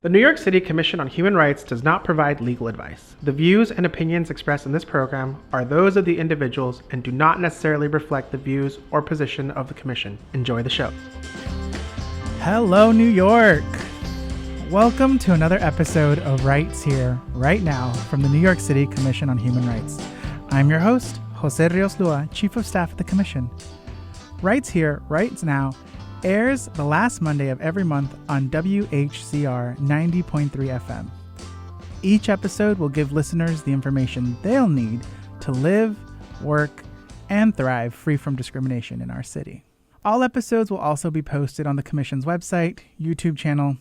The New York City Commission on Human Rights does not provide legal advice. The views and opinions expressed in this program are those of the individuals and do not necessarily reflect the views or position of the Commission. Enjoy the show. Hello, New York. Welcome to another episode of Rights Here, Right Now from the New York City Commission on Human Rights. I'm your host, Jose Rios Lua, Chief of Staff at the Commission. Rights Here, Right Now airs the last Monday of every month on WHCR 90.3 FM. Each episode will give listeners the information they'll need to live, work, and thrive free from discrimination in our city. All episodes will also be posted on the Commission's website, YouTube channel,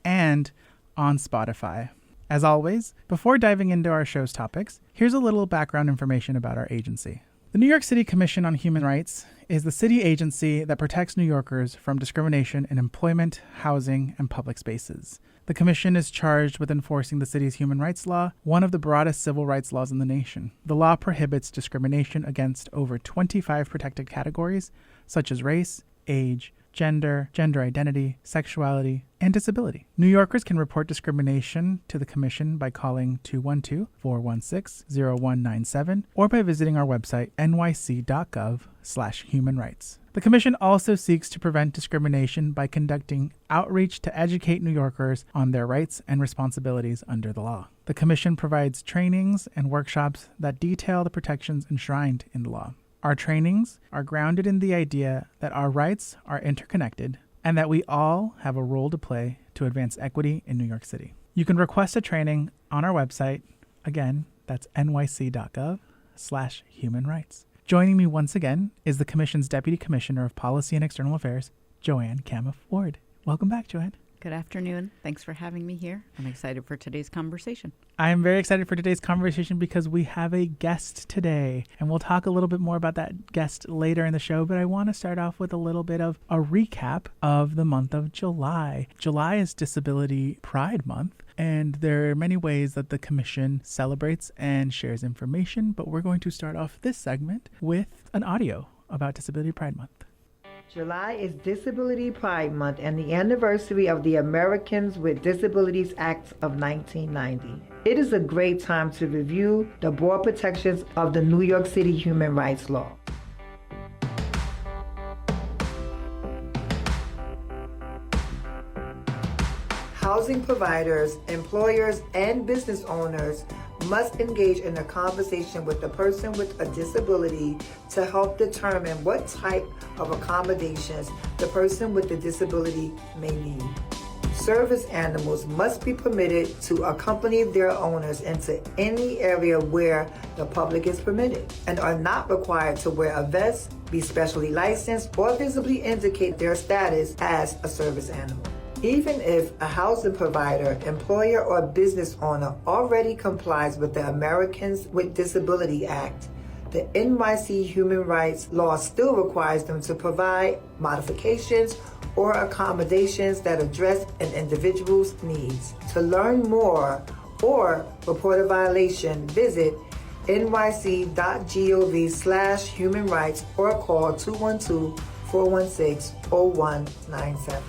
and on Spotify. As always, before diving into our show's topics, here's a little background information about our agency. The New York City Commission on Human Rights is the city agency that protects New Yorkers from discrimination in employment, housing, and public spaces. The Commission is charged with enforcing the city's Human Rights Law, one of the broadest civil rights laws in the nation. The law prohibits discrimination against over 25 protected categories, such as race, age, gender identity, sexuality, and disability. New Yorkers can report discrimination to the Commission by calling 212-416-0197 or by visiting our website, nyc.gov/humanrights. The Commission also seeks to prevent discrimination by conducting outreach to educate New Yorkers on their rights and responsibilities under the law. The Commission provides trainings and workshops that detail the protections enshrined in the law. Our trainings are grounded in the idea that our rights are interconnected and that we all have a role to play to advance equity in New York City. You can request a training on our website. Again, that's nyc.gov/humanrights. Joining me once again is the Commission's Deputy Commissioner of Policy and External Affairs, Joann Kamuf-Ward. Welcome back, Joann. Good afternoon. Thanks for having me here. I'm excited for today's conversation. I am very excited for today's conversation because we have a guest today, and we'll talk a little bit more about that guest later in the show, but I want to start off with a little bit of a recap of the month of July. July is Disability Pride Month, and there are many ways that the Commission celebrates and shares information, but we're going to start off this segment with an audio about Disability Pride Month. July is Disability Pride Month and the anniversary of the Americans with Disabilities Act of 1990. It is a great time to review the broad protections of the New York City Human Rights Law. Housing providers, employers, and business owners must engage in a conversation with the person with a disability to help determine what type of accommodations the person with the disability may need. Service animals must be permitted to accompany their owners into any area where the public is permitted and are not required to wear a vest, be specially licensed, or visibly indicate their status as a service animal. Even if a housing provider, employer, or business owner already complies with the Americans with Disability Act, the NYC Human Rights Law still requires them to provide modifications or accommodations that address an individual's needs. To learn more or report a violation, visit nyc.gov/humanrights or call 212-416-0197.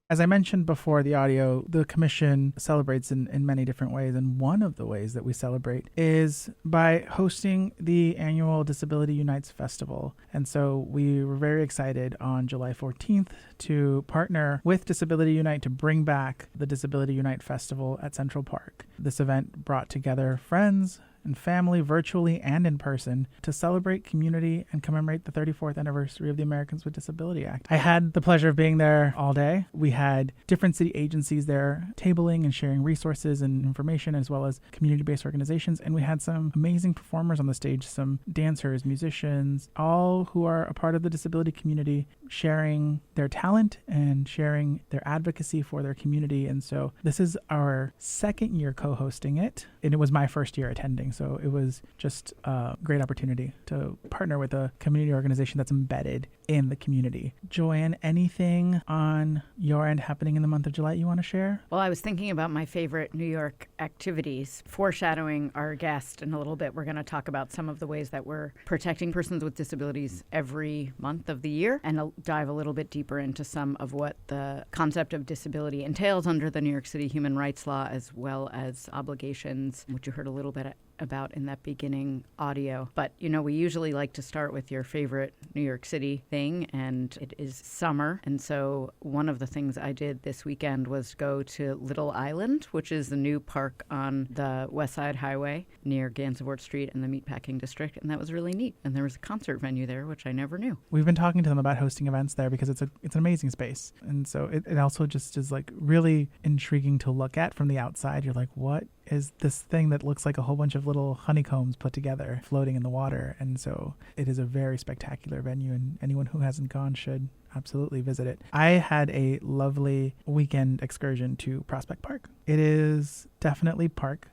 As I mentioned before the audio, the Commission celebrates in many different ways, and one of the ways that we celebrate is by hosting the annual Disability Unites Festival. And so we were very excited on July 14th to partner with Disability Unite to bring back the Disability Unite Festival at Central Park. This event brought together friends and family, virtually and in person, to celebrate community and commemorate the 34th anniversary of the Americans with Disability Act. I had the pleasure of being there all day. We had different city agencies there tabling and sharing resources and information, as well as community-based organizations, and we had some amazing performers on the stage, some dancers, musicians, all who are a part of the disability community, sharing their talent and sharing their advocacy for their community. And so this is our second year co-hosting it, and it was my first year attending. So it was just a great opportunity to partner with a community organization that's embedded in the community. Joann, anything on your end happening in the month of July you want to share? Well, I was thinking about my favorite New York activities. Foreshadowing our guest in a little bit, we're going to talk about some of the ways that we're protecting persons with disabilities every month of the year, and I'll dive a little bit deeper into some of what the concept of disability entails under the New York City Human Rights Law, as well as obligations, which you heard a little bit about in that beginning audio. But, we usually like to start with your favorite New York City thing, and it is summer. And so one of the things I did this weekend was go to Little Island, which is the new park on the West Side Highway near Gansevoort Street and the Meatpacking District. And that was really neat. And there was a concert venue there, which I never knew. We've been talking to them about hosting events there because it's an amazing space. And so it also just is like really intriguing to look at from the outside. You're like, what is this thing that looks like a whole bunch of little honeycombs put together floating in the water? And so it is a very spectacular venue, and anyone who hasn't gone should absolutely visit it. I had a lovely weekend excursion to Prospect Park. It is definitely park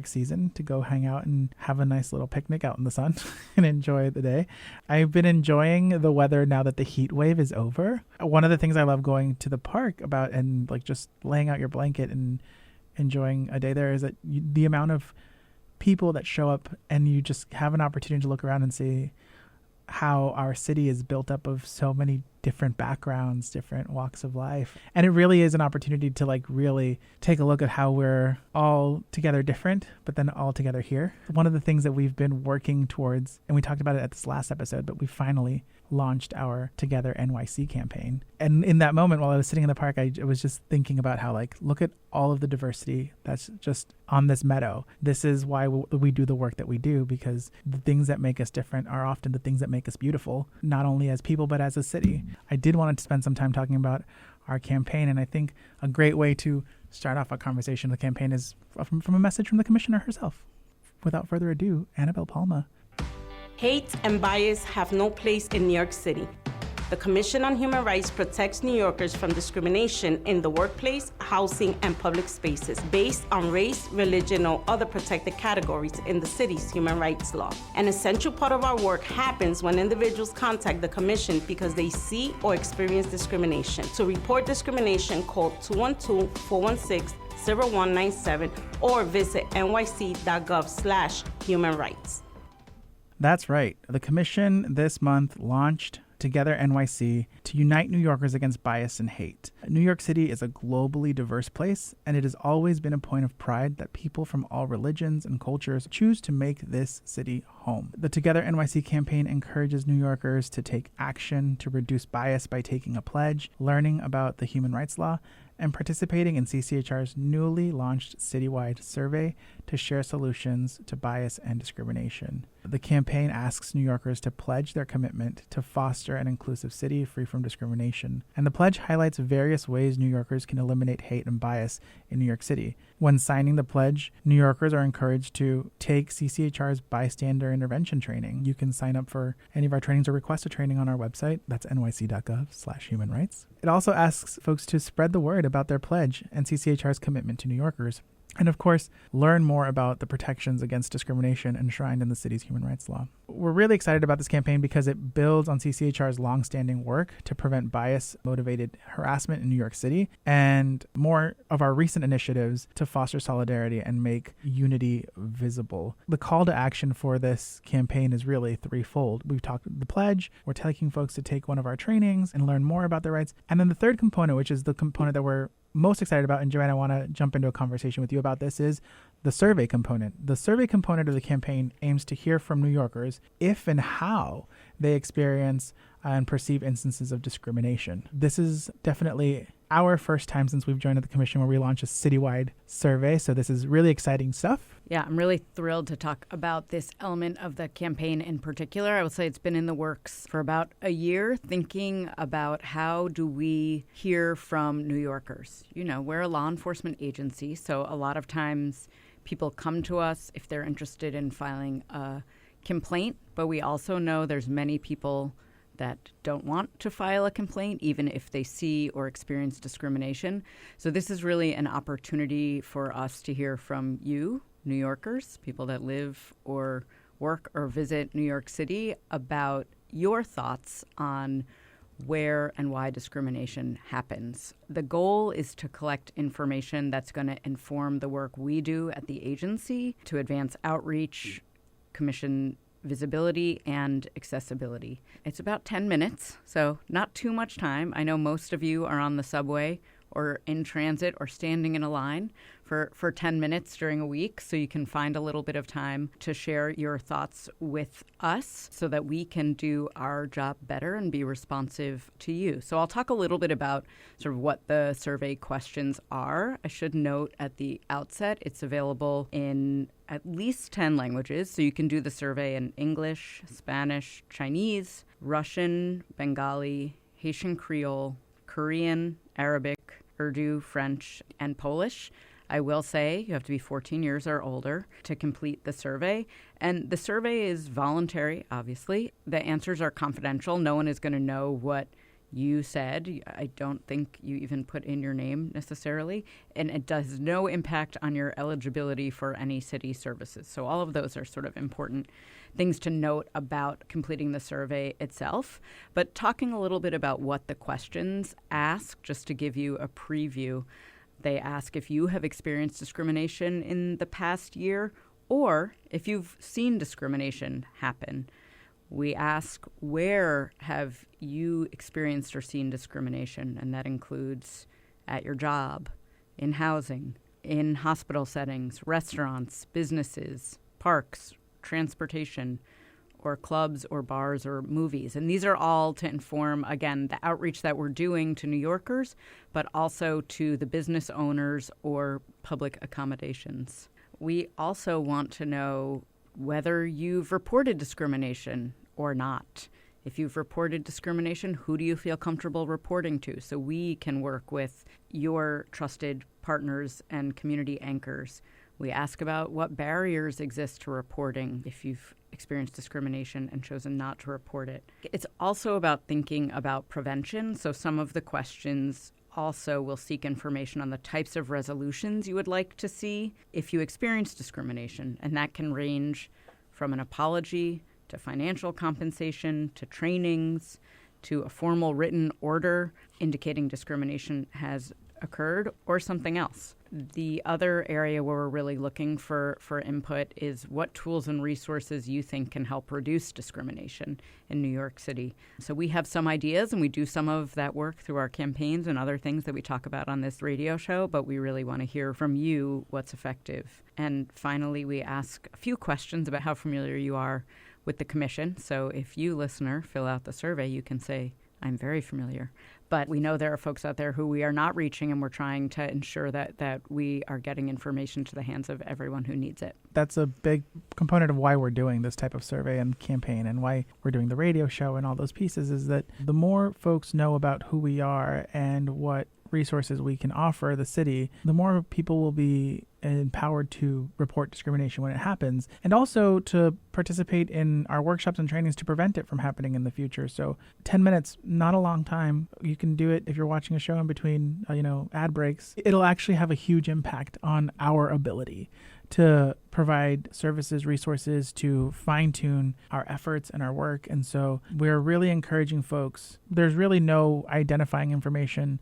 season to go hang out and have a nice little picnic out in the sun and enjoy the day. I've been enjoying the weather now that the heat wave is over. One of the things I love going to the park about and like just laying out your blanket and enjoying a day there is that the amount of people that show up, and you just have an opportunity to look around and see how our city is built up of so many different backgrounds, different walks of life. And it really is an opportunity to like really take a look at how we're all together different, but then all together here. One of the things that we've been working towards, and we talked about it at this last episode, but we finally launched our Together NYC campaign. And in that moment, while I was sitting in the park, I was just thinking about how, like, look at all of the diversity that's just on this meadow. This is why we do the work that we do, because the things that make us different are often the things that make us beautiful, not only as people, but as a city. I did want to spend some time talking about our campaign, and I think a great way to start off a conversation with the campaign is from a message from the commissioner herself. Without further ado, Annabelle Palma. Hate and bias have no place in New York City. The Commission on Human Rights protects New Yorkers from discrimination in the workplace, housing, and public spaces based on race, religion, or other protected categories in the city's human rights law. An essential part of our work happens when individuals contact the Commission because they see or experience discrimination. To report discrimination, call 212-416-0197 or visit nyc.gov/humanrights. That's right. The Commission this month launched Together NYC to unite New Yorkers against bias and hate. New York City is a globally diverse place, and it has always been a point of pride that people from all religions and cultures choose to make this city home. The Together NYC campaign encourages New Yorkers to take action to reduce bias by taking a pledge, learning about the human rights law, and participating in CCHR's newly launched citywide survey to share solutions to bias and discrimination. The campaign asks New Yorkers to pledge their commitment to foster an inclusive city free from discrimination. And the pledge highlights various ways New Yorkers can eliminate hate and bias in New York City. When signing the pledge, New Yorkers are encouraged to take CCHR's bystander intervention training. You can sign up for any of our trainings or request a training on our website. That's nyc.gov/humanrights. It also asks folks to spread the word about their pledge and CCHR's commitment to New Yorkers. And of course, learn more about the protections against discrimination enshrined in the city's human rights law. We're really excited about this campaign because it builds on CCHR's longstanding work to prevent bias-motivated harassment in New York City and more of our recent initiatives to foster solidarity and make unity visible. The call to action for this campaign is really threefold. We've talked the pledge, we're taking folks to take one of our trainings and learn more about their rights. And then the third component, which is the component that we're most excited about, and Joann, I want to jump into a conversation with you about this, is the survey component. The survey component of the campaign aims to hear from New Yorkers if and how they experience and perceive instances of discrimination. This is definitely our first time since we've joined the commission where we launch a citywide survey, so this is really exciting stuff. Yeah, I'm really thrilled to talk about this element of the campaign in particular. I would say it's been in the works for about a year, thinking about how do we hear from New Yorkers. You know, we're a law enforcement agency, so a lot of times people come to us if they're interested in filing a complaint, but we also know there's many people that don't want to file a complaint, even if they see or experience discrimination. So this is really an opportunity for us to hear from you, New Yorkers, people that live or work or visit New York City, about your thoughts on where and why discrimination happens. The goal is to collect information that's going to inform the work we do at the agency to advance outreach, commission visibility, and accessibility. It's about 10 minutes, so not too much time. I know most of you are on the subway or in transit or standing in a line for 10 minutes during a week, so you can find a little bit of time to share your thoughts with us so that we can do our job better and be responsive to you. So I'll talk a little bit about sort of what the survey questions are. I should note at the outset, it's available in at least 10 languages, so you can do the survey in English, Spanish, Chinese, Russian, Bengali, Haitian Creole, Korean, Arabic, Urdu, French, and Polish. I will say you have to be 14 years or older to complete the survey. And the survey is voluntary, obviously. The answers are confidential. No one is going to know what you said. I don't think you even put in your name necessarily. And it does no impact on your eligibility for any city services. So all of those are sort of important things to note about completing the survey itself. But talking a little bit about what the questions ask, just to give you a preview. They ask if you have experienced discrimination in the past year or if you've seen discrimination happen. We ask, where have you experienced or seen discrimination? And that includes at your job, in housing, in hospital settings, restaurants, businesses, parks, transportation, or clubs or bars or movies. And these are all to inform, again, the outreach that we're doing to New Yorkers, but also to the business owners or public accommodations. We also want to know whether you've reported discrimination or not. If you've reported discrimination, who do you feel comfortable reporting to? So we can work with your trusted partners and community anchors. We ask about what barriers exist to reporting if you've experienced discrimination and chosen not to report it. It's also about thinking about prevention. So some of the questions also will seek information on the types of resolutions you would like to see if you experience discrimination. And that can range from an apology to financial compensation to trainings to a formal written order indicating discrimination has occurred or something else. The other area where we're really looking for input is what tools and resources you think can help reduce discrimination in New York City. So we have some ideas and we do some of that work through our campaigns and other things that we talk about on this radio show, but we really want to hear from you what's effective. And finally, we ask a few questions about how familiar you are with the commission. So if you, listener, fill out the survey, you can say, I'm very familiar. But we know there are folks out there who we are not reaching, and we're trying to ensure that we are getting information to the hands of everyone who needs it. That's a big component of why we're doing this type of survey and campaign and why we're doing the radio show and all those pieces is that the more folks know about who we are and what resources we can offer the city, the more people will be empowered to report discrimination when it happens, and also to participate in our workshops and trainings to prevent it from happening in the future. So 10 minutes, not a long time. You can do it if you're watching a show in between, ad breaks. It'll actually have a huge impact on our ability to provide services, resources, to fine-tune our efforts and our work. And so we're really encouraging folks. There's really no identifying information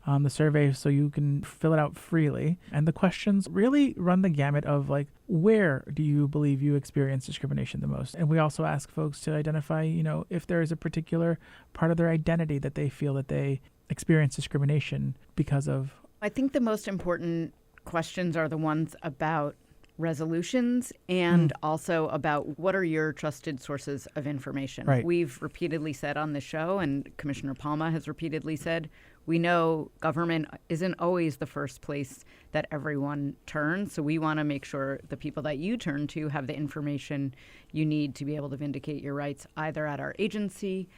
on the survey, so you can fill it out freely. And the questions really run the gamut of where do you believe you experience discrimination the most? And we also ask folks to identify, if there is a particular part of their identity that they feel that they experience discrimination because of. I think the most important questions are the ones about resolutions and also about what are your trusted sources of information. Right. We've repeatedly said on the show, and Commissioner Palma has repeatedly said, we know government isn't always the first place that everyone turns, so we want to make sure the people that you turn to have the information you need to be able to vindicate your rights either at our agency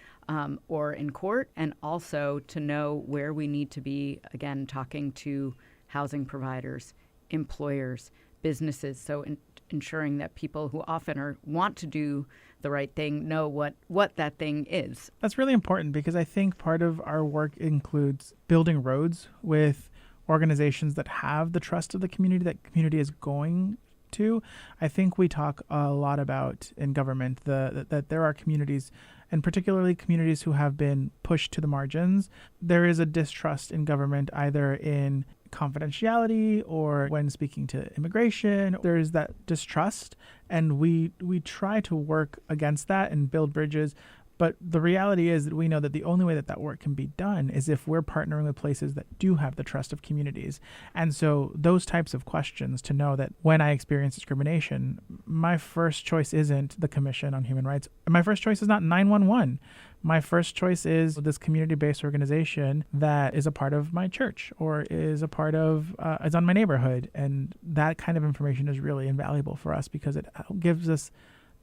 or in court, and also to know where we need to be, again, talking to housing providers, employers, businesses, so ensuring that people who often want to do the right thing know what that thing is. That's really important because I think part of our work includes building roads with organizations that have the trust of the community, that community is going to. I think we talk a lot about in government that there are communities, and particularly communities who have been pushed to the margins. There is a distrust in government, either in confidentiality or when speaking to immigration. There is that distrust, and we try to work against that and build bridges. But the reality is that we know that the only way that work can be done is if we're partnering with places that do have the trust of communities. And so those types of questions, to know that when I experience discrimination, my first choice isn't the Commission on Human Rights. My first choice is not 911. My first choice is this community-based organization that is a part of my church or is a part of, is on my neighborhood. And that kind of information is really invaluable for us because it gives us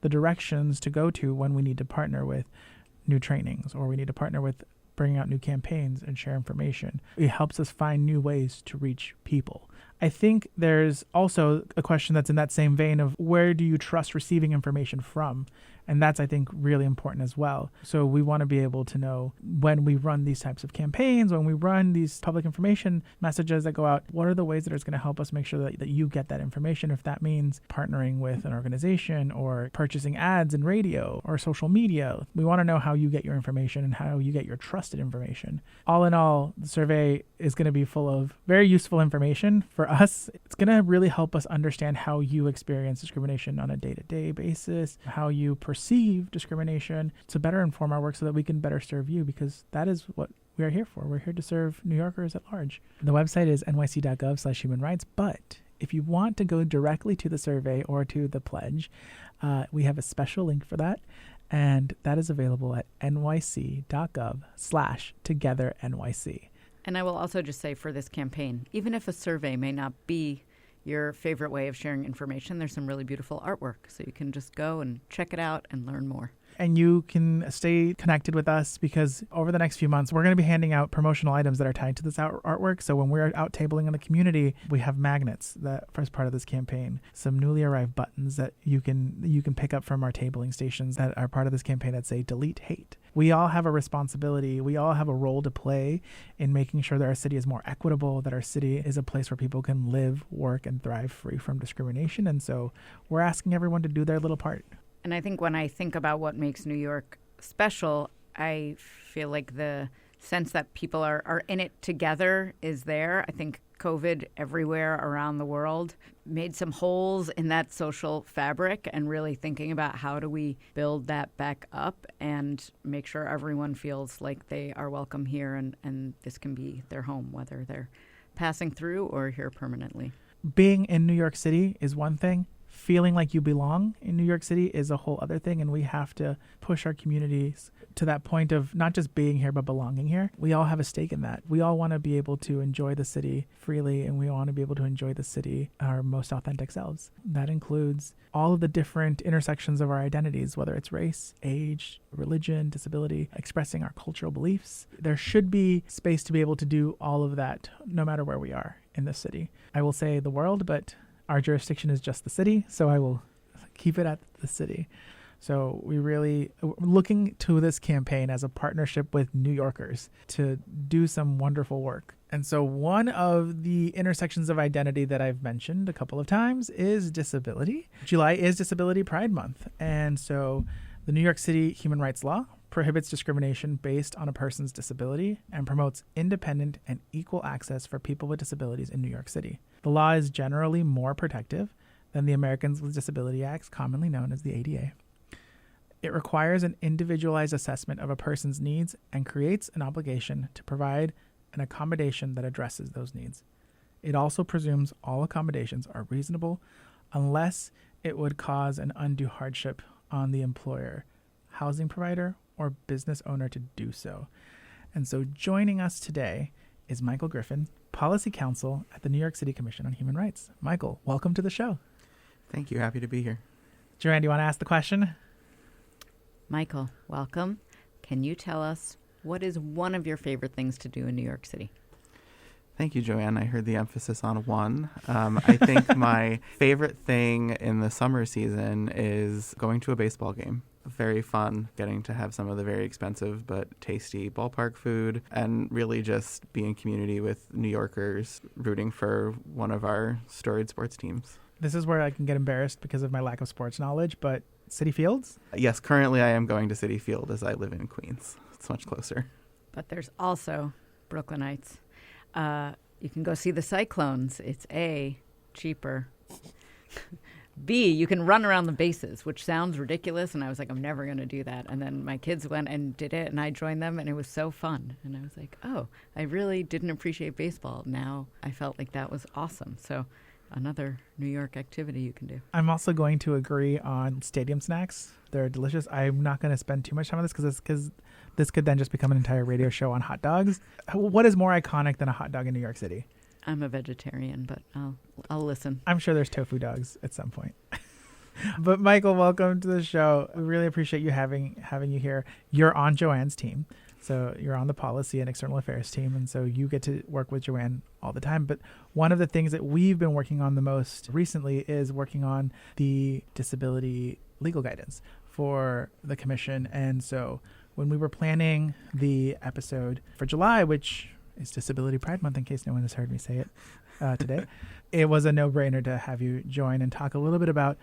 the directions to go to when we need to partner with new trainings or we need to partner with bringing out new campaigns and share information. It helps us find new ways to reach people. I think there's also a question that's in that same vein of where do you trust receiving information from? And that's, I think, really important as well. So we want to be able to know when we run these types of campaigns, when we run these public information messages that go out, what are the ways that it's going to help us make sure that you get that information? If that means partnering with an organization or purchasing ads in radio or social media, we want to know how you get your information and how you get your trusted information. All in all, the survey is going to be full of very useful information for us. It's going to really help us understand how you experience discrimination on a day-to-day basis, how you perceive discrimination, to better inform our work so that we can better serve you, because that is what we are here for. We're here to serve New Yorkers at large. The website is nyc.gov/human rights, but if you want to go directly to the survey or to the pledge, we have a special link for that, and that is available at nyc.gov/togethernyc. And I will also just say for this campaign, even if a survey may not be your favorite way of sharing information, there's some really beautiful artwork. So you can just go and check it out and learn more. And you can stay connected with us because over the next few months, we're going to be handing out promotional items that are tied to this artwork. So when we're out tabling in the community, we have magnets that first part of this campaign, some newly arrived buttons that you can pick up from our tabling stations that are part of this campaign that say delete hate. We all have a responsibility. We all have a role to play in making sure that our city is more equitable, that our city is a place where people can live, work, and thrive free from discrimination. And so we're asking everyone to do their little part. And I think when I think about what makes New York special, I feel like the sense that people are in it together is there. I think COVID everywhere around the world made some holes in that social fabric, and really thinking about how do we build that back up and make sure everyone feels like they are welcome here and this can be their home, whether they're passing through or here permanently. Being in New York City is one thing. Feeling like you belong in New York City is a whole other thing, and we have to push our communities to that point of not just being here, but belonging here. We all have a stake in that. We all want to be able to enjoy the city freely, and we want to be able to enjoy the city our most authentic selves. That includes all of the different intersections of our identities, whether it's race, age, religion, disability, expressing our cultural beliefs. There should be space to be able to do all of that, no matter where we are in this city. I will say the world, but our jurisdiction is just the city, so I will keep it at the city. So we really looking to this campaign as a partnership with New Yorkers to do some wonderful work. And so one of the intersections of identity that I've mentioned a couple of times is disability. July is Disability Pride Month. And so the New York City Human Rights Law prohibits discrimination based on a person's disability and promotes independent and equal access for people with disabilities in New York City. The law is generally more protective than the Americans with Disability Act, commonly known as the ADA. It requires an individualized assessment of a person's needs and creates an obligation to provide an accommodation that addresses those needs. It also presumes all accommodations are reasonable unless it would cause an undue hardship on the employer, housing provider, or business owner to do so. And so joining us today is Michael Griffin, Policy Counsel at the New York City Commission on Human Rights. Michael, welcome to the show. Thank you. Happy to be here. Joann, do you want to ask the question? Michael, welcome. Can you tell us what is one of your favorite things to do in New York City? Thank you, Joann. I heard the emphasis on one. I think my favorite thing in the summer season is going to a baseball game. very fun getting to have some of the very expensive but tasty ballpark food and really just be in community with New Yorkers rooting for one of our storied sports teams. This is where I can get embarrassed because of my lack of sports knowledge, but Citi Fields? Yes, currently I am going to Citi Field as I live in Queens. It's much closer. But there's also Brooklynites. You can go see the Cyclones. It's A, cheaper. B, you can run around the bases, which sounds ridiculous. And I was like, I'm never going to do that. And then my kids went and did it, and I joined them, and it was so fun. And I was like, oh, I really didn't appreciate baseball. Now I felt like that was awesome. So another New York activity you can do. I'm also going to agree on stadium snacks. They're delicious. I'm not going to spend too much time on this because this could then just become an entire radio show on hot dogs. What is more iconic than a hot dog in New York City? I'm a vegetarian, but I'll listen. I'm sure there's tofu dogs at some point. But Michael, welcome to the show. We really appreciate you having you here. You're on Joann's team. So you're on the policy and external affairs team, and so you get to work with Joann all the time. But one of the things that we've been working on the most recently is working on the disability legal guidance for the commission. And so when we were planning the episode for July, which is Disability Pride Month, in case no one has heard me say it today, it was a no-brainer to have you join and talk a little bit about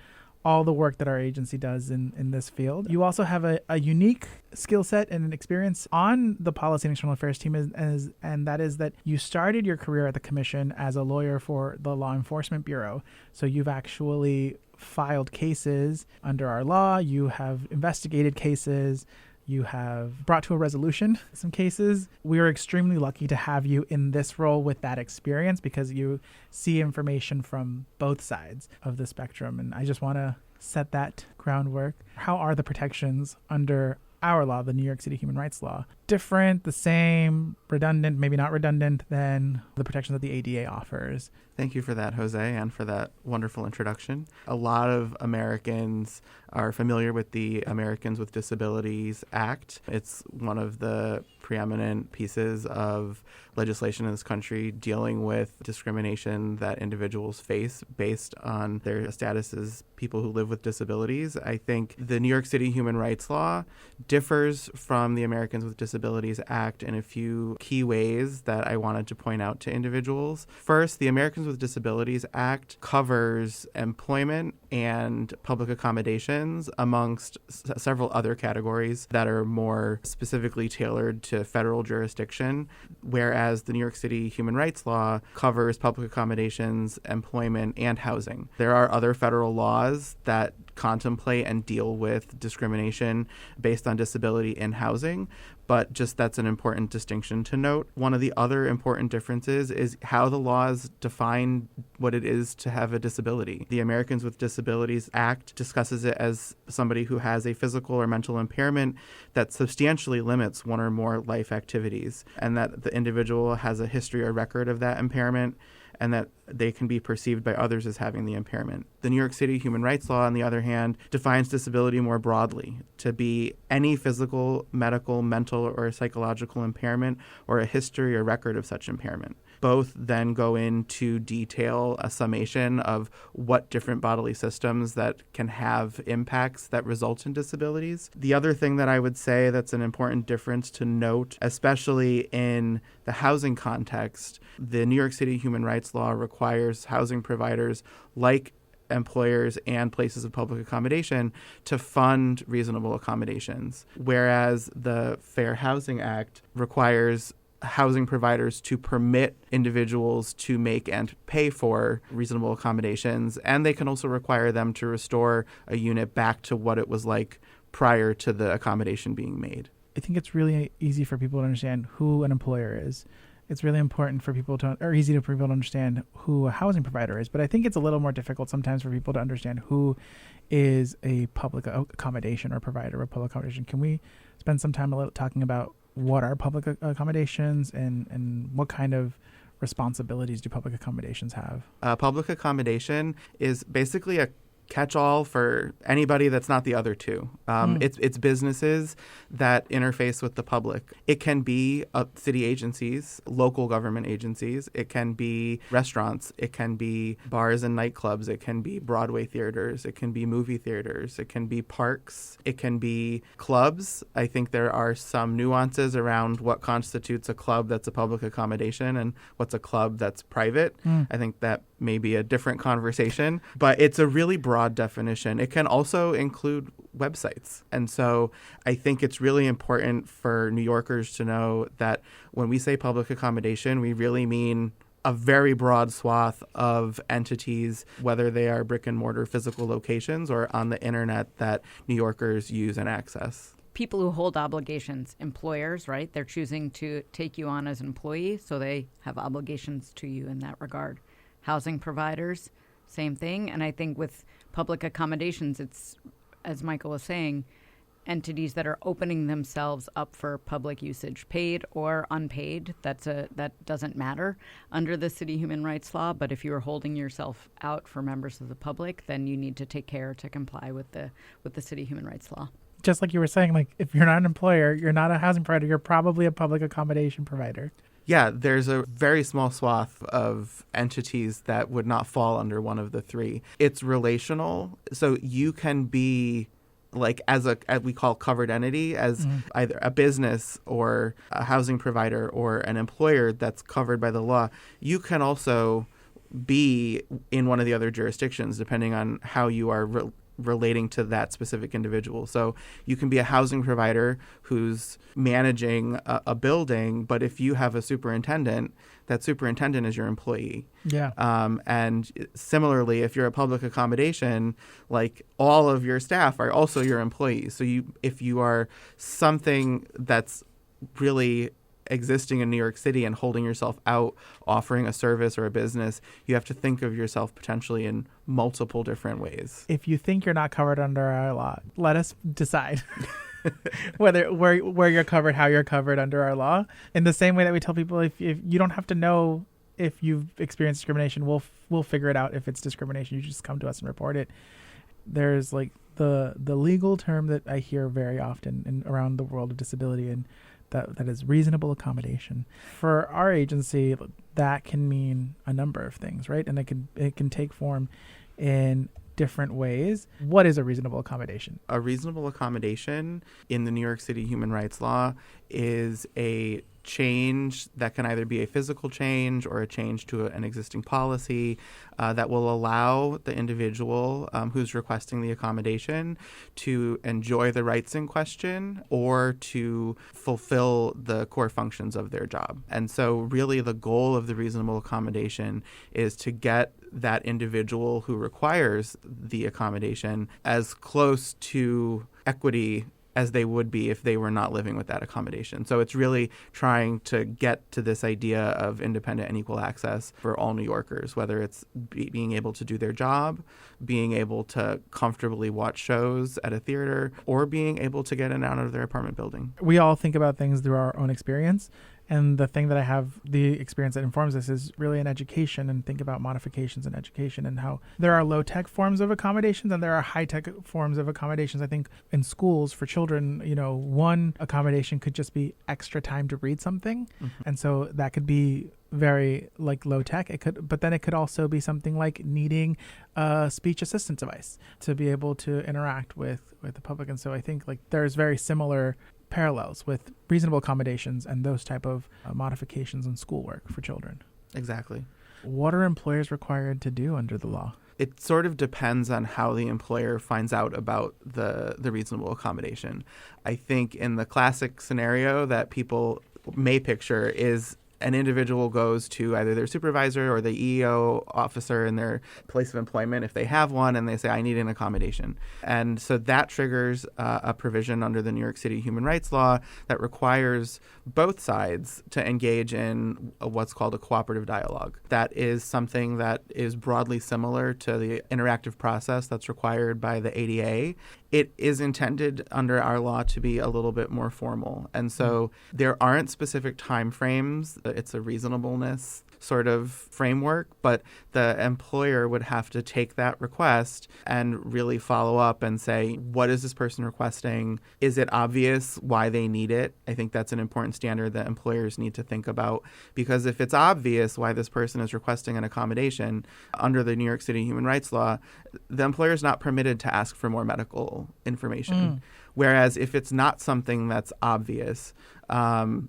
all the work that our agency does in this field. You also have a unique skill set and an experience on the policy and external affairs team, and that is that you started your career at the commission as a lawyer for the Law Enforcement Bureau. So you've actually filed cases under our law. You have investigated cases. You have brought to a resolution some cases. We are extremely lucky to have you in this role with that experience because you see information from both sides of the spectrum. And I just want to set that groundwork. How are the protections under our law, the New York City Human Rights Law, different, the same, redundant, maybe not redundant than the protections that the ADA offers? Thank you for that, Jose, and for that wonderful introduction. A lot of Americans are familiar with the Americans with Disabilities Act. It's one of the preeminent pieces of legislation in this country dealing with discrimination that individuals face based on their status as people who live with disabilities. I think the New York City Human Rights Law differs from the Americans with Disabilities Act in a few key ways that I wanted to point out to individuals. First, the Americans with Disabilities Act covers employment and public accommodations amongst several other categories that are more specifically tailored to federal jurisdiction, whereas the New York City Human Rights Law covers public accommodations, employment, and housing. There are other federal laws that contemplate and deal with discrimination based on disability in housing, but just that's an important distinction to note. One of the other important differences is how the laws define what it is to have a disability. The Americans with Disabilities Act discusses it as somebody who has a physical or mental impairment that substantially limits one or more life activities, and that the individual has a history or record of that impairment, and that they can be perceived by others as having the impairment. The New York City Human Rights Law, on the other hand, defines disability more broadly to be any physical, medical, mental, or psychological impairment or a history or record of such impairment. Both then go into detail a summation of what different bodily systems that can have impacts that result in disabilities. The other thing that I would say that's an important difference to note, especially in the housing context, the New York City Human Rights Law requires housing providers like employers and places of public accommodation to fund reasonable accommodations, whereas the Fair Housing Act requires housing providers to permit individuals to make and pay for reasonable accommodations, and they can also require them to restore a unit back to what it was like prior to the accommodation being made. I think it's really easy for people to understand who an employer is. It's really important for people to, or easy for people to understand who a housing provider is. But I think it's a little more difficult sometimes for people to understand who is a public accommodation or provider of public accommodation. Can we spend some time a little talking about what are public accommodations and what kind of responsibilities do public accommodations have? Public accommodation is basically a catch-all for anybody that's not the other two. It's businesses that interface with the public. It can be city agencies, local government agencies. It can be restaurants. It can be bars and nightclubs. It can be Broadway theaters. It can be movie theaters. It can be parks. It can be clubs. I think there are some nuances around what constitutes a club that's a public accommodation and what's a club that's private. I think that may be a different conversation, but it's a really broad definition. It can also include websites. And so I think it's really important for New Yorkers to know that when we say public accommodation, we really mean a very broad swath of entities, whether they are brick and mortar physical locations or on the internet that New Yorkers use and access. People who hold obligations, employers, right? They're choosing to take you on as an employee, so they have obligations to you in that regard. Housing providers, same thing. And I think with public accommodations, it's, as Michael was saying, entities that are opening themselves up for public usage, paid or unpaid. That doesn't matter under the city human rights law. But if you are holding yourself out for members of the public, then you need to take care to comply with the city human rights law. Just like you were saying, like if you're not an employer, you're not a housing provider, you're probably a public accommodation provider. Yeah, there's a very small swath of entities that would not fall under one of the three. It's relational. So you can be like as we call covered entity, as either a business or a housing provider or an employer that's covered by the law. You can also be in one of the other jurisdictions depending on how you are relating to that specific individual. So you can be a housing provider who's managing a building, but if you have a superintendent, that superintendent is your employee. Yeah. And similarly, if you're a public accommodation, like all of your staff are also your employees. So if you are something that's really existing in New York City and holding yourself out, offering a service or a business, you have to think of yourself potentially in multiple different ways. If you think you're not covered under our law, let us decide where you're covered, how you're covered under our law. In the same way that we tell people, if you don't have to know if you've experienced discrimination, we'll figure it out if it's discrimination. You just come to us and report it. There's like the legal term that I hear very often around the world of disability, and that is reasonable accommodation. For our agency, that can mean a number of things, right? And it can take form in different ways. What is a reasonable accommodation? A reasonable accommodation in the New York City Human Rights Law is a change that can either be a physical change or a change to an existing policy that will allow the individual who's requesting the accommodation to enjoy the rights in question or to fulfill the core functions of their job. And so really the goal of the reasonable accommodation is to get that individual who requires the accommodation as close to equity as they would be if they were not living with that accommodation. So it's really trying to get to this idea of independent and equal access for all New Yorkers, whether it's being able to do their job, being able to comfortably watch shows at a theater, or being able to get in and out of their apartment building. We all think about things through our own experience. And the thing that I have, the experience that informs this, is really in education, and think about modifications in education and how there are low-tech forms of accommodations and there are high-tech forms of accommodations. I think in schools for children, one accommodation could just be extra time to read something. And so that could be very like low tech. But then it could also be something like needing a speech assistance device to be able to interact with the public. And so I think like there's very similar parallels with reasonable accommodations and those type of modifications in schoolwork for children. Exactly. What are employers required to do under the law? It sort of depends on how the employer finds out about the reasonable accommodation. I think in the classic scenario that people may picture is an individual goes to either their supervisor or the EEO officer in their place of employment, if they have one, and they say, I need an accommodation. And so that triggers a provision under the New York City Human Rights Law that requires both sides to engage in what's called a cooperative dialogue. That is something that is broadly similar to the interactive process that's required by the ADA. It is intended under our law to be a little bit more formal. And so there aren't specific timeframes. It's a reasonableness sort of framework, but the employer would have to take that request and really follow up and say, what is this person requesting? Is it obvious why they need it? I think that's an important standard that employers need to think about, because if it's obvious why this person is requesting an accommodation under the New York City Human Rights Law, the employer is not permitted to ask for more medical information. Whereas if it's not something that's obvious,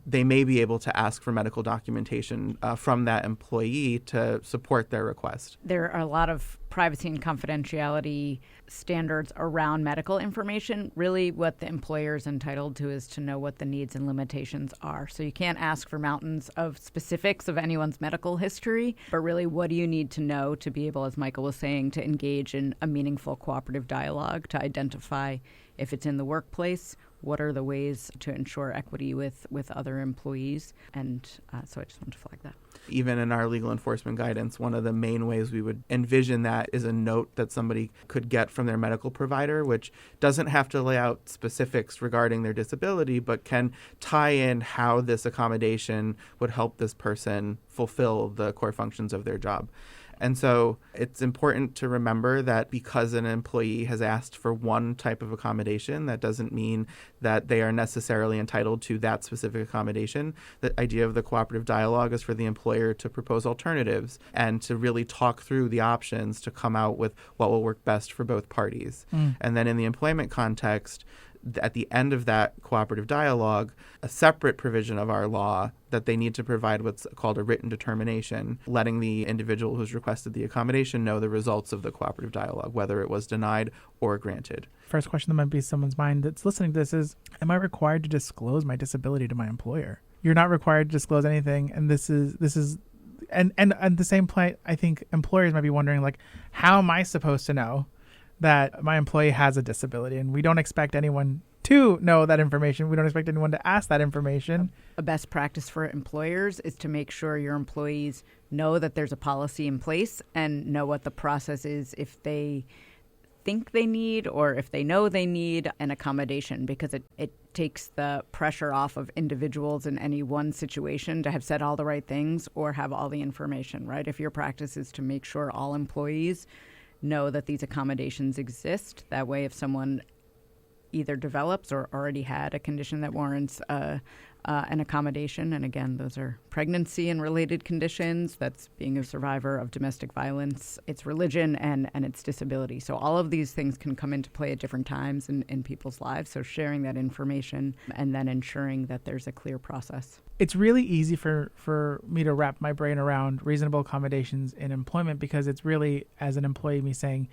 they may be able to ask for medical documentation from that employee to support their request. There are a lot of privacy and confidentiality standards around medical information. Really, what the employer is entitled to is to know what the needs and limitations are. So you can't ask for mountains of specifics of anyone's medical history, but really, what do you need to know to be able, as Michael was saying, to engage in a meaningful cooperative dialogue, to identify if it's in the workplace, what are the ways to ensure equity with other employees? And so I just wanted to flag that. Even in our legal enforcement guidance, one of the main ways we would envision that is a note that somebody could get from their medical provider, which doesn't have to lay out specifics regarding their disability, but can tie in how this accommodation would help this person fulfill the core functions of their job. And so it's important to remember that because an employee has asked for one type of accommodation, that doesn't mean that they are necessarily entitled to that specific accommodation. The idea of the cooperative dialogue is for the employer to propose alternatives and to really talk through the options to come out with what will work best for both parties. And then in the employment context, at the end of that cooperative dialogue, a separate provision of our law that they need to provide what's called a written determination, letting the individual who's requested the accommodation know the results of the cooperative dialogue, whether it was denied or granted. First question that might be in someone's mind that's listening to this is, am I required to disclose my disability to my employer? You're not required to disclose anything, and this is and at the same point, I think employers might be wondering, like, how am I supposed to know that my employee has a disability? And we don't expect anyone to know that information. We don't expect anyone to ask that information. A best practice for employers is to make sure your employees know that there's a policy in place and know what the process is if they think they need or if they know they need an accommodation, because it takes the pressure off of individuals in any one situation to have said all the right things or have all the information, right? If your practice is to make sure all employees know that these accommodations exist, that way if someone either develops or already had a condition that warrants an accommodation, and again, those are pregnancy and related conditions, that's being a survivor of domestic violence, it's religion, and it's disability. So all of these things can come into play at different times in people's lives. So sharing that information and then ensuring that there's a clear process. It's really easy for me to wrap my brain around reasonable accommodations in employment, because it's really, as an employee, me saying,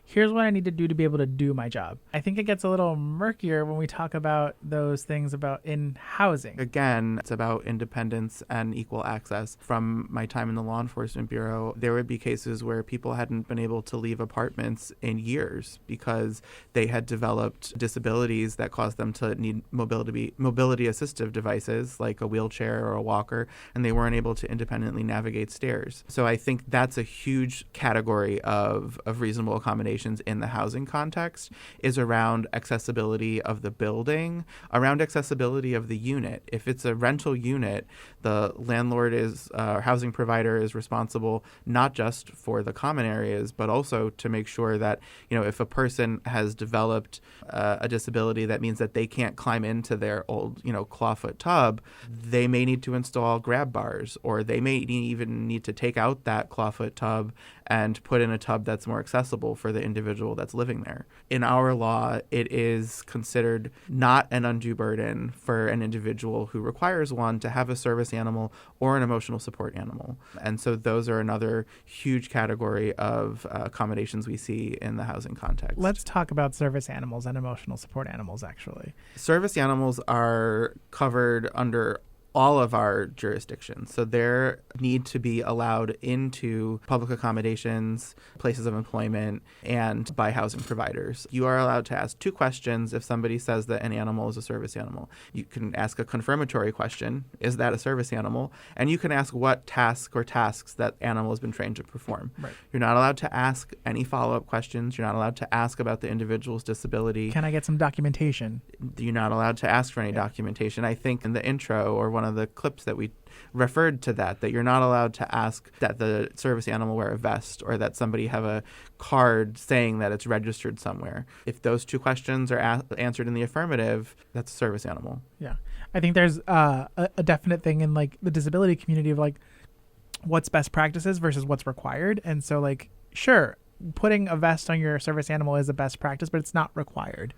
here's what I need to do to be able to do my job. I think it gets a little murkier when we talk about those things about in housing. Again, it's about independence and equal access. From my time in the Law Enforcement Bureau, there would be cases where people hadn't been able to leave apartments in years because they had developed disabilities that caused them to need mobility assistive devices like a wheelchair or a walker, and they weren't able to independently navigate stairs. So I think that's a huge category of reasonable accommodation in the housing context, is around accessibility of the building, around accessibility of the unit. If it's a rental unit, the landlord housing provider is responsible not just for the common areas, but also to make sure that, if a person has developed a disability that means that they can't climb into their old, clawfoot tub, they may need to install grab bars, or they may even need to take out that clawfoot tub and put in a tub that's more accessible for the individual that's living there. In our law, it is considered not an undue burden for an individual who requires one to have a service animal or an emotional support animal. And so those are another huge category of accommodations we see in the housing context. Let's talk about service animals and emotional support animals, actually. Service animals are covered under all of our jurisdictions. So they need to be allowed into public accommodations, places of employment, and by housing providers. You are allowed to ask two questions if somebody says that an animal is a service animal. You can ask a confirmatory question, is that a service animal? And you can ask what task or tasks that animal has been trained to perform. Right. You're not allowed to ask any follow-up questions. You're not allowed to ask about the individual's disability. Can I get some documentation? You're not allowed to ask for any documentation. I think in the intro, or one of the clips that we referred to that you're not allowed to ask that the service animal wear a vest or that somebody have a card saying that it's registered somewhere. If those two questions are answered in the affirmative, that's a service animal. Yeah. I think there's a definite thing in like the disability community of like what's best practices versus what's required. And so like, sure, putting a vest on your service animal is a best practice, but it's not required.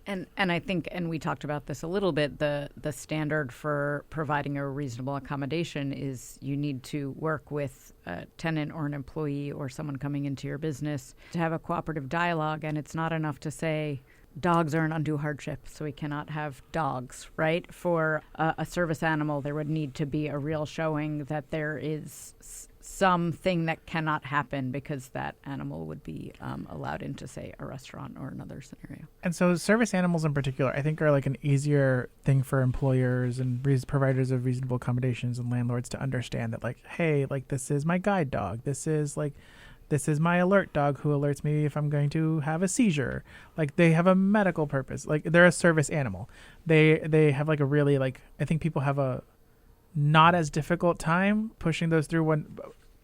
And I think, and we talked about this a little bit, the standard for providing a reasonable accommodation is you need to work with a tenant or an employee or someone coming into your business to have a cooperative dialogue. And it's not enough to say dogs are an undue hardship, so we cannot have dogs, right? For a service animal, there would need to be a real showing that there is something that cannot happen because that animal would be allowed into, say, a restaurant or another scenario. And so service animals in particular, I think, are like an easier thing for employers and providers of reasonable accommodations and landlords to understand that, like, hey, like this is my guide dog. This is my alert dog who alerts me if I'm going to have a seizure. Like they have a medical purpose. Like they're a service animal. They have like a really like, I think people have a not as difficult time pushing those through when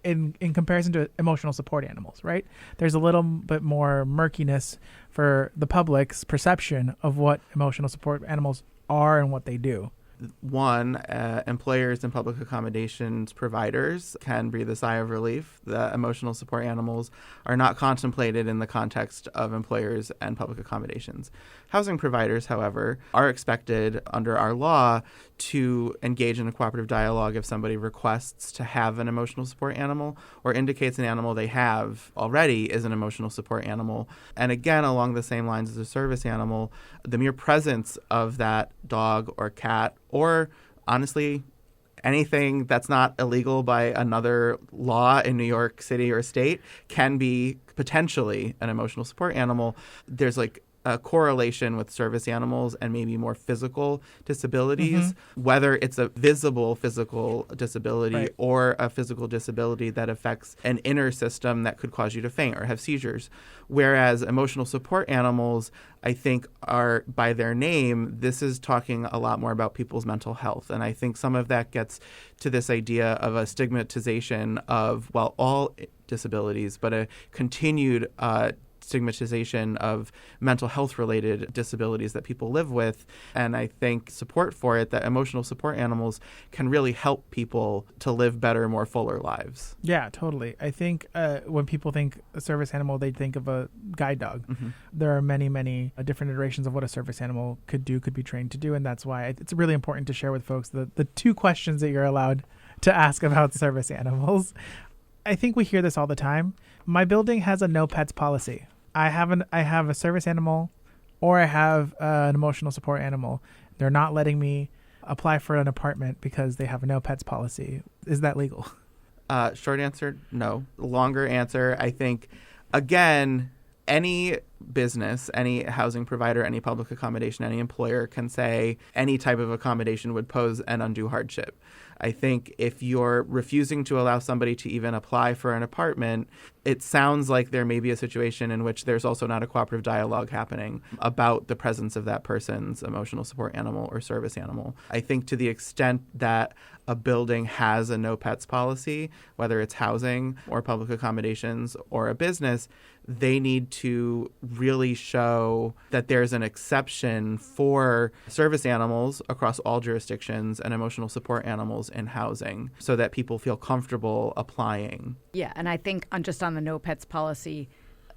in comparison to emotional support animals, right? There's a little bit more murkiness for the public's perception of what emotional support animals are and what they do. One, employers and public accommodations providers can breathe a sigh of relief. The emotional support animals are not contemplated in the context of employers and public accommodations. Housing providers, however, are expected under our law to engage in a cooperative dialogue if somebody requests to have an emotional support animal or indicates an animal they have already is an emotional support animal. And again, along the same lines as a service animal, the mere presence of that dog or cat or honestly anything that's not illegal by another law in New York City or state can be potentially an emotional support animal. There's like a correlation with service animals and maybe more physical disabilities, whether it's a visible physical disability or a physical disability that affects an inner system that could cause you to faint or have seizures. Whereas emotional support animals, I think, are by their name, this is talking a lot more about people's mental health. And I think some of that gets to this idea of a stigmatization of, well, all disabilities, but a continued stigmatization of mental health related disabilities that people live with. And I think support for it, that emotional support animals can really help people to live better, more fuller lives. Yeah, totally. I think when people think a service animal, they think of a guide dog. There are many, many different iterations of what a service animal could be trained to do. And that's why it's really important to share with folks the two questions that you're allowed to ask about service animals. I think we hear this all the time. My building has a no pets policy. I have a service animal or I have an emotional support animal. They're not letting me apply for an apartment because they have a no pets policy. Is that legal? Short answer, no. Longer answer, I think, again, any business, any housing provider, any public accommodation, any employer can say any type of accommodation would pose an undue hardship. I think if you're refusing to allow somebody to even apply for an apartment, it sounds like there may be a situation in which there's also not a cooperative dialogue happening about the presence of that person's emotional support animal or service animal. I think to the extent that a building has a no pets policy, whether it's housing or public accommodations or a business, they need to really show that there's an exception for service animals across all jurisdictions and emotional support animals in housing so that people feel comfortable applying. Yeah, and I think on the no pets policy,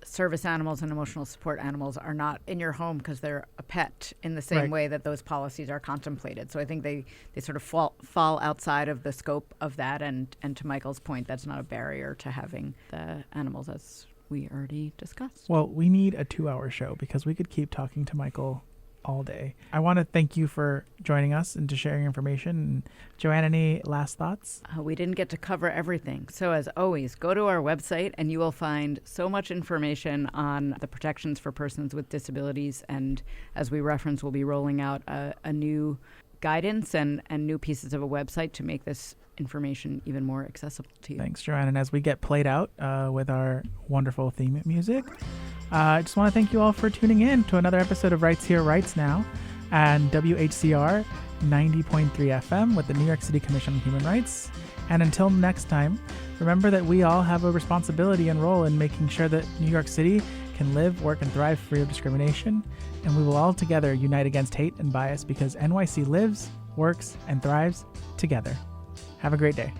service animals and emotional support animals are not in your home because they're a pet in the same way that those policies are contemplated. So I think they sort of fall outside of the scope of that. And to Michael's point, that's not a barrier to having the animals as we already discussed. Well, we need a 2-hour show because we could keep talking to Michael all day. I want to thank you for joining us and to sharing information. And Joann, any last thoughts? We didn't get to cover everything. So as always, go to our website and you will find so much information on the protections for persons with disabilities. And as we referenced, we'll be rolling out a new guidance and new pieces of a website to make this information even more accessible to you. Thanks, Joann. And as we get played out with our wonderful theme music, I just want to thank you all for tuning in to another episode of Rights Here, Rights Now and WHCR 90.3 FM with the New York City Commission on Human Rights. And until next time, remember that we all have a responsibility and role in making sure that New York City can live, work, and thrive free of discrimination. And we will all together unite against hate and bias because NYC lives, works, and thrives together. Have a great day.